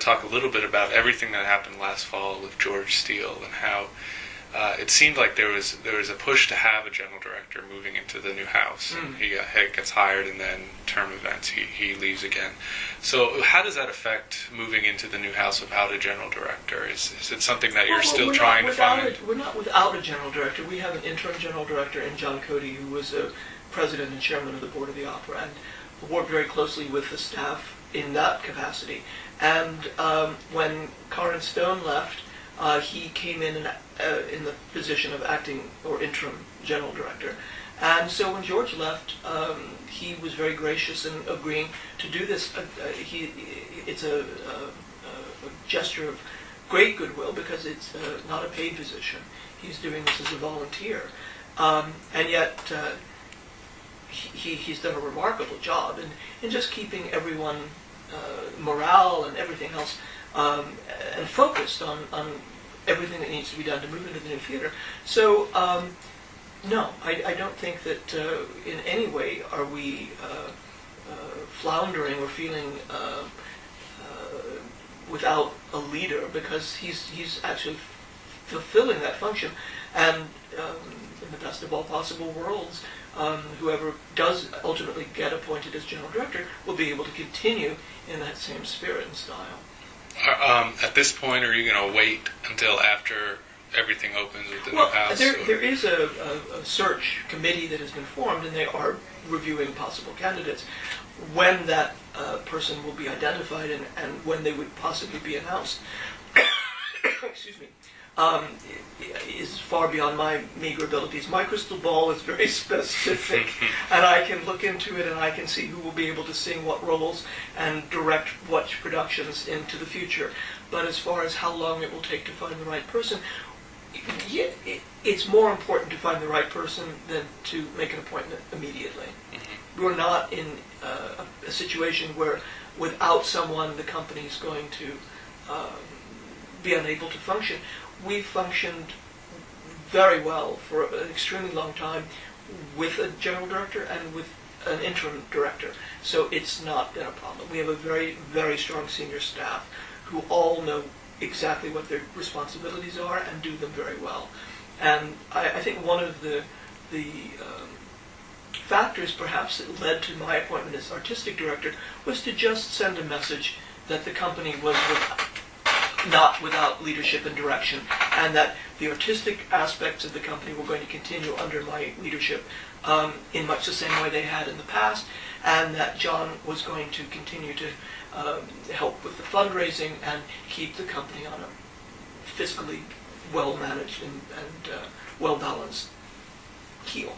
talk a little bit about everything that happened last fall with George Steele and how it seemed like there was a push to have a general director moving into the new house. And he gets hired, and then term events, he leaves again. So how does that affect moving into the new house without a general director? Is it something that you're still trying to find? We're not without a general director. We have an interim general director in John Cody, who was a president and chairman of the board of the opera, and worked very closely with the staff in that capacity. And when Corin Stone left, he came in the position of acting or interim general director. And so when George left, he was very gracious in agreeing to do this. It's a gesture of great goodwill because it's not a paid position. He's doing this as a volunteer. And yet he's done a remarkable job in just keeping everyone morale and everything else and focused on everything that needs to be done to move into the new theater. So, no, I don't think that in any way are we floundering or feeling without a leader, because he's actually fulfilling that function. And in the best of all possible worlds, whoever does ultimately get appointed as general director will be able to continue in that same spirit and style. At this point, are you going to wait until after everything opens with the new house? There is a search committee that has been formed, and they are reviewing possible candidates. When that person will be identified and when they would possibly be announced, excuse me, is far beyond my meager abilities. My crystal ball is very specific, and I can look into it and I can see who will be able to sing what roles and direct what productions into the future. But as far as how long it will take to find the right person, it's more important to find the right person than to make an appointment immediately. We're not in a situation where without someone the company is going to be unable to function. We've functioned very well for an extremely long time with a general director and with an interim director. So it's not been a problem. We have a very, very strong senior staff who all know exactly what their responsibilities are and do them very well. And I think one of the factors perhaps that led to my appointment as artistic director was to just send a message that the company was not without leadership and direction, and that the artistic aspects of the company were going to continue under my leadership in much the same way they had in the past, and that John was going to continue to help with the fundraising and keep the company on a fiscally well-managed and well-balanced keel.